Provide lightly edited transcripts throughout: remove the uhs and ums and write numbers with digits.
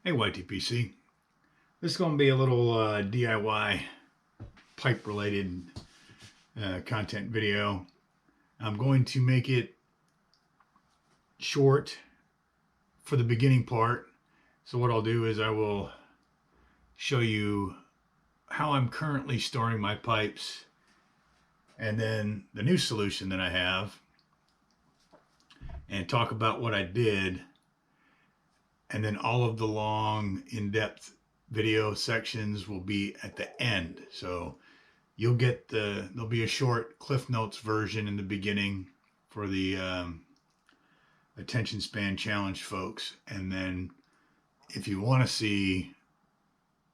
Hey YTPC, this is going to be a little DIY pipe related content video. I'm going to make it short for the beginning part. So what I'll do is I will show you how I'm currently storing my pipes and then the new solution that I have, and talk about what I did, and then all of the long in-depth video sections will be at the end. So you'll get there'll be a short Cliff Notes version in the beginning for the attention span challenge folks. And then if you want to see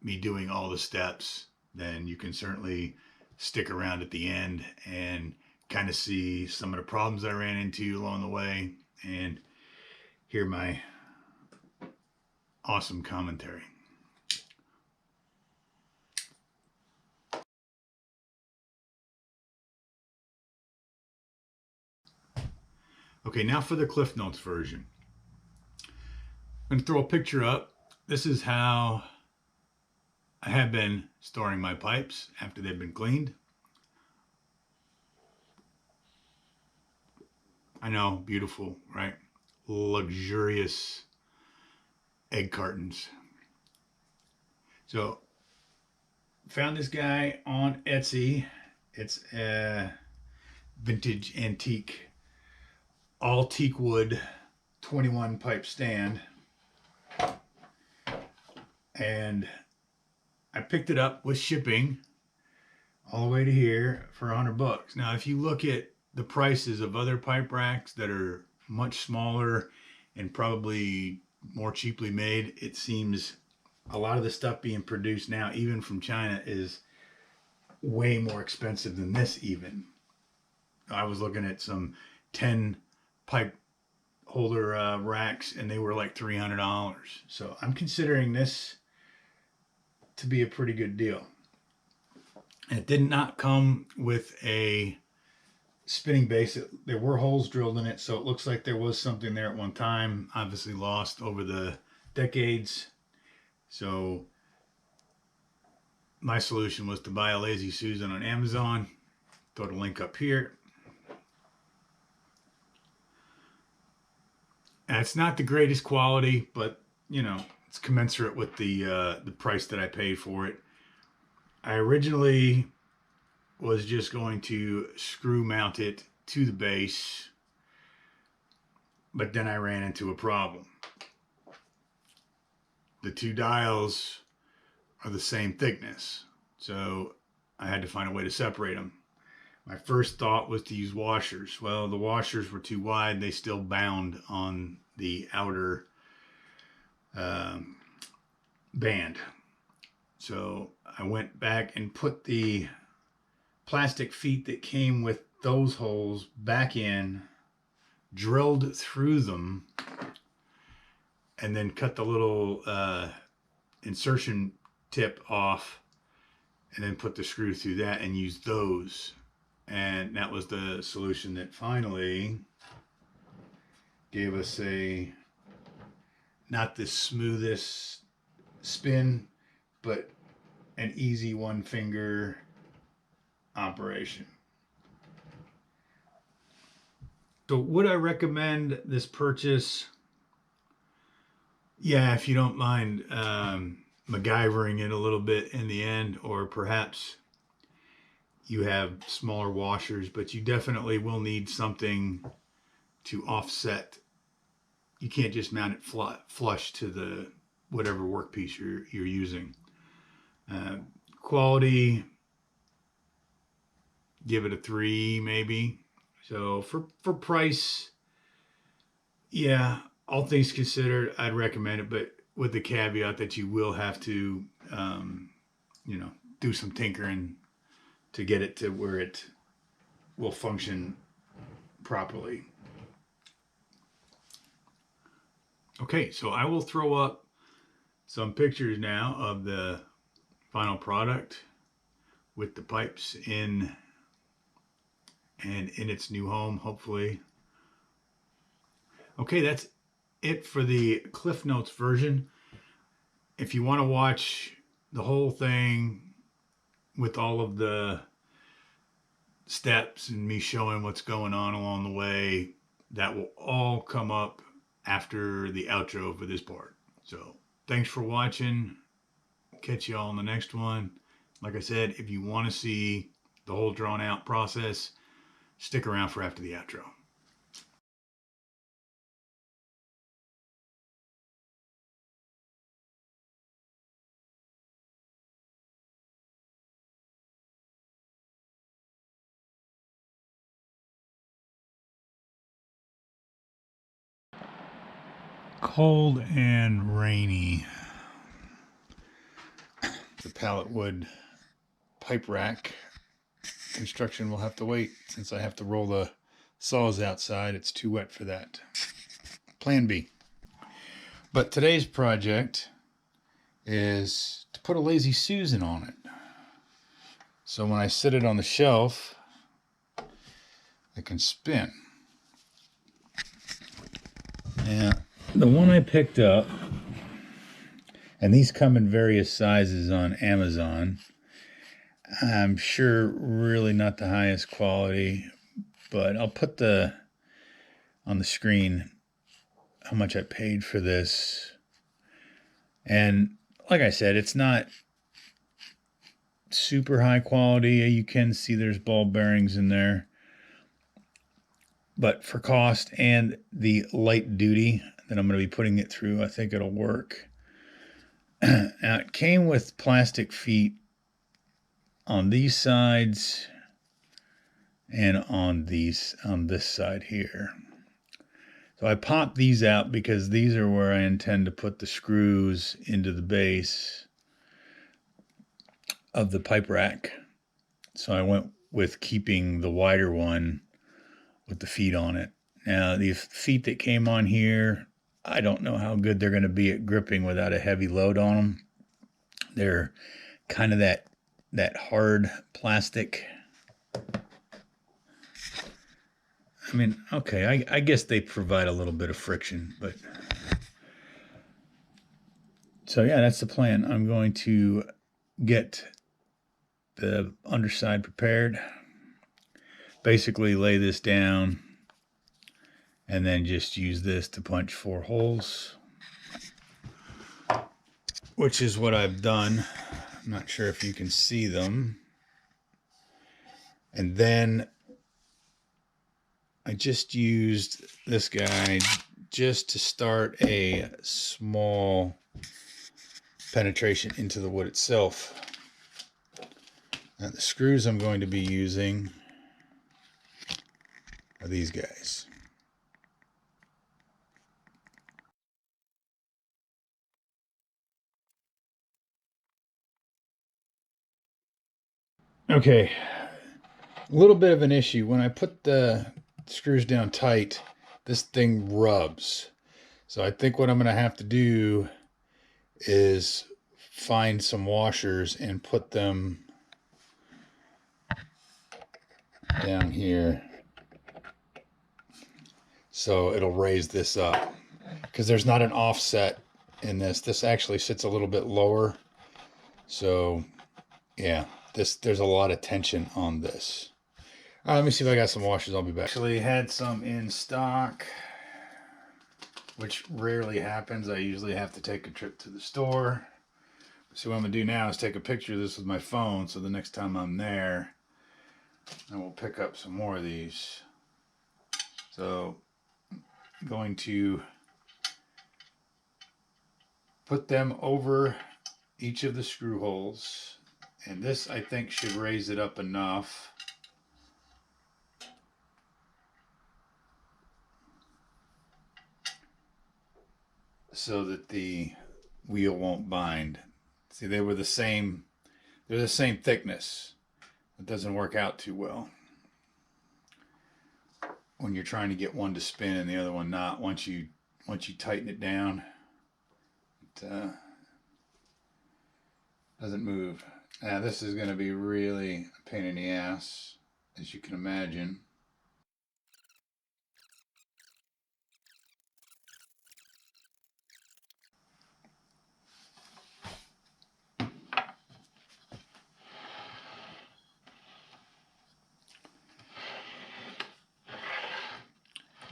me doing all the steps, then you can certainly stick around at the end and kind of see some of the problems I ran into along the way and hear my awesome commentary. Okay, now for the Cliff Notes version. I'm going to throw a picture up. This is how I have been storing my pipes after they've been cleaned. I know, beautiful, right? Luxurious egg cartons. So, found this guy on Etsy. It's a vintage antique, all teak wood 21 pipe stand. And I picked it up with shipping all the way to here for $100. Now, if you look at the prices of other pipe racks that are much smaller and probably more cheaply made, it seems a lot of the stuff being produced now, even from China, is way more expensive than this even. I was looking at some 10 pipe holder racks and they were like $300. So I'm considering this to be a pretty good deal. And it did not come with a spinning base. There were holes drilled in it, so it looks like there was something there at one time, obviously lost over the decades. So my solution was to buy a Lazy Susan on Amazon. Throw the link up here. And it's not the greatest quality, but you know, it's commensurate with the price that I paid for it. I originally was just going to screw mount it to the base, but then I ran into a problem. The two dials are the same thickness, so I had to find a way to separate them. My first thought was to use washers. Well, the washers were too wide. They still bound on the outer band. So I went back and put the plastic feet that came with those holes back in, drilled through them, and then cut the little insertion tip off, and then put the screw through that and used those. And that was the solution that finally gave us a, not the smoothest spin, but an easy one finger operation. So would I recommend this purchase? Yeah, if you don't mind MacGyvering it a little bit in the end, or perhaps you have smaller washers, but you definitely will need something to offset. You can't just mount it flush to the whatever workpiece you're using. Quality, give it a 3 maybe. So for price, yeah, all things considered, I'd recommend it, but with the caveat that you will have to, do some tinkering to get it to where it will function properly. Okay, so I will throw up some pictures now of the final product with the pipes in and in its new home, hopefully. Okay, that's it for the Cliff Notes version. if you want to watch the whole thing with all of the steps and me showing what's going on along the way, that will all come up after the outro for this part. So thanks for watching. Catch you all on the next one. Like I said, if you want to see the whole drawn out process, stick around for after the outro. Cold and rainy. The pallet wood pipe rack construction will have to wait since I have to roll the saws outside. It's too wet for that. Plan B. But today's project is to put a Lazy Susan on it. So when I sit it on the shelf, it can spin. Now, the one I picked up, and these come in various sizes on Amazon. I'm sure really not the highest quality, but I'll put on the screen how much I paid for this. And like I said, it's not super high quality. You can see there's ball bearings in there. But for cost and the light duty that I'm going to be putting it through, I think it'll work. Now, it came with plastic feet on these sides and on this side here. So I popped these out because these are where I intend to put the screws into the base of the pipe rack. So I went with keeping the wider one with the feet on it. Now, these feet that came on here, I don't know how good they're going to be at gripping without a heavy load on them. They're kind of that hard plastic. I mean, okay, I guess they provide a little bit of friction, but... So yeah, that's the plan. I'm going to get the underside prepared, basically lay this down, and then just use this to punch 4 holes, which is what I've done. I'm not sure if you can see them. And then I just used this guy just to start a small penetration into the wood itself. Now the screws I'm going to be using are these guys. Okay, a little bit of an issue. When I put the screws down tight, this thing rubs. So I think what I'm going to have to do is find some washers and put them down here so it'll raise this up, because there's not an offset in this. This actually sits a little bit lower. So yeah, there's a lot of tension on this. All right, let me see if I got some washers. I'll be back. Actually had some in stock, which rarely happens. I usually have to take a trip to the store. So what I'm going to do now is take a picture of this with my phone, so the next time I'm there, I will pick up some more of these. So I'm going to put them over each of the screw holes, and this I think should raise it up enough so that the wheel won't bind. See, they're the same thickness. It doesn't work out too well when you're trying to get one to spin and the other one not. Once you tighten it down, it doesn't move. Now this is going to be really a pain in the ass, as you can imagine.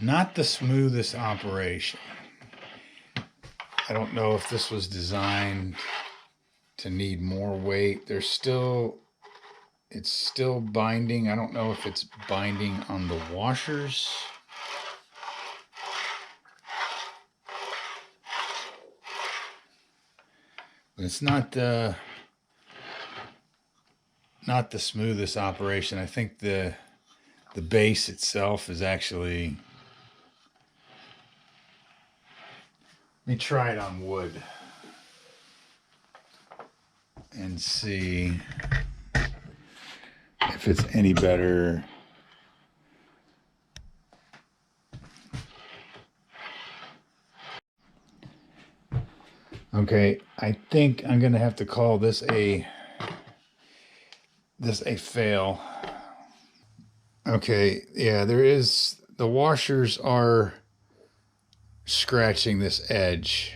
Not the smoothest operation. I don't know if this was designed to need more weight. It's still binding. I don't know if it's binding on the washers. But it's not the smoothest operation. I think the base itself is actually. Let me try it on wood and see if it's any better. Okay, I think I'm gonna have to call this a fail. Okay, yeah, the washers are scratching this edge.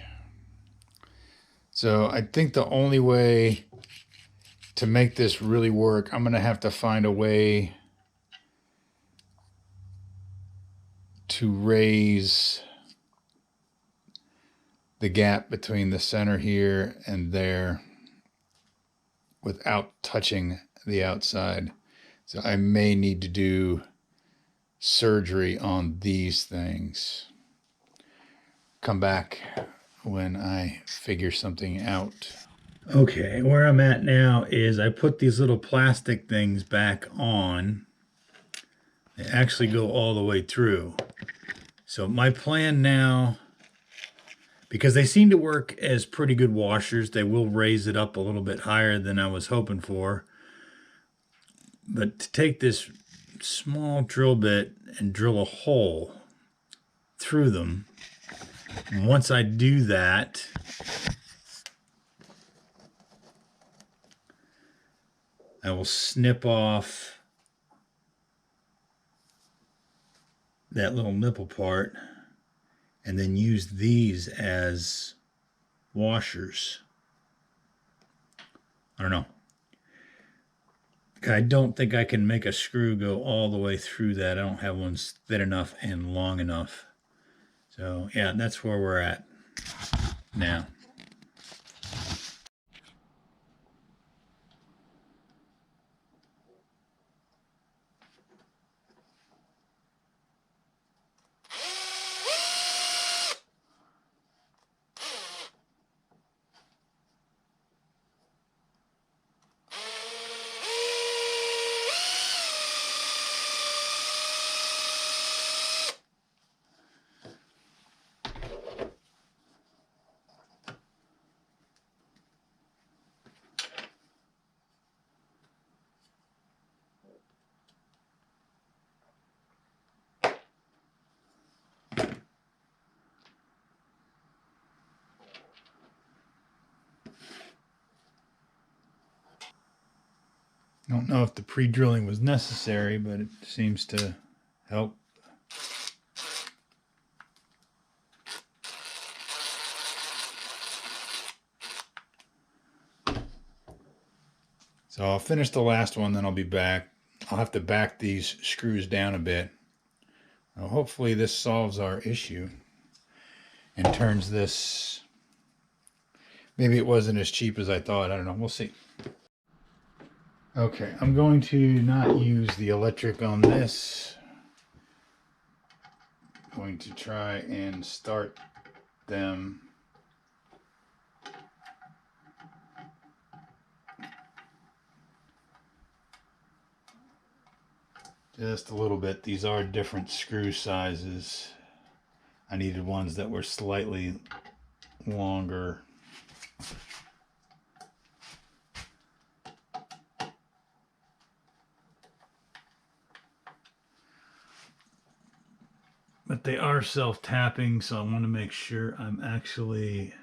So I think the only way to make this really work, I'm gonna have to find a way to raise the gap between the center here and there without touching the outside. So I may need to do surgery on these things. Come back when I figure something out. Okay, where I'm at now is I put these little plastic things back on. They actually go all the way through. So my plan now, because they seem to work as pretty good washers, they will raise it up a little bit higher than I was hoping for. But to take this small drill bit and drill a hole through them, and once I do that, I will snip off that little nipple part and then use these as washers. I don't know. I don't think I can make a screw go all the way through that. I don't have one thick enough and long enough. So yeah, that's where we're at now. I don't know if the pre-drilling was necessary, but it seems to help. So I'll finish the last one, then I'll be back. I'll have to back these screws down a bit. Now, hopefully this solves our issue and turns this. Maybe it wasn't as cheap as I thought. I don't know. We'll see. Okay, I'm going to not use the electric on this. I'm going to try and start them. Just a little bit. These are different screw sizes. I needed ones that were slightly longer. But they are self-tapping, so I want to make sure I'm actually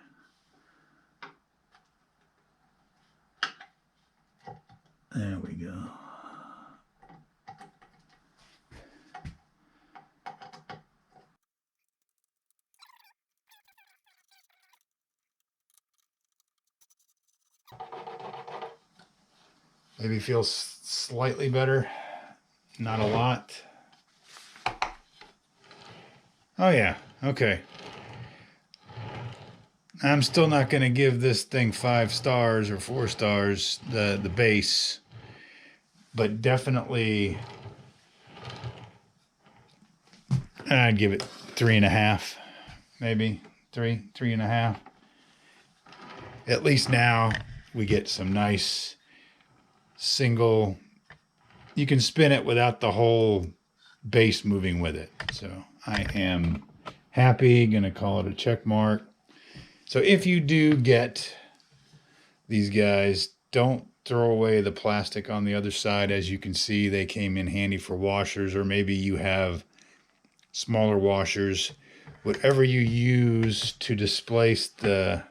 there we go. Maybe feels slightly better, not a lot. Oh yeah, okay. I'm still not going to give this thing 5 stars or 4 stars, the base, but definitely I'd give it 3.5, maybe 3.5. At least now we get some nice single. You can spin it without the whole base moving with it. So I am happy. Gonna call it a check mark. So if you do get these guys, don't throw away the plastic on the other side. As you can see, they came in handy for washers, or maybe you have smaller washers. Whatever you use to displace the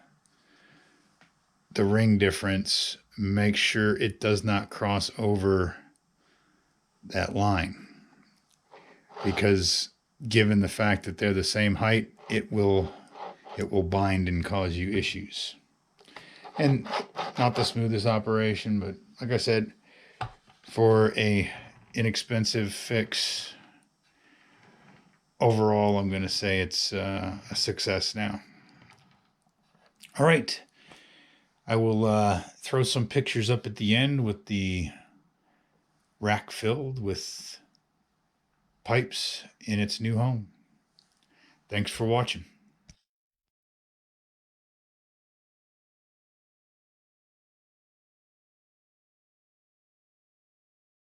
ring difference, make sure it does not cross over that line, because given the fact that they're the same height, it will bind and cause you issues. And not the smoothest operation, but like I said, for a inexpensive fix, overall I'm going to say it's a success now. All right, I will throw some pictures up at the end with the rack filled with pipes in its new home. Thanks for watching.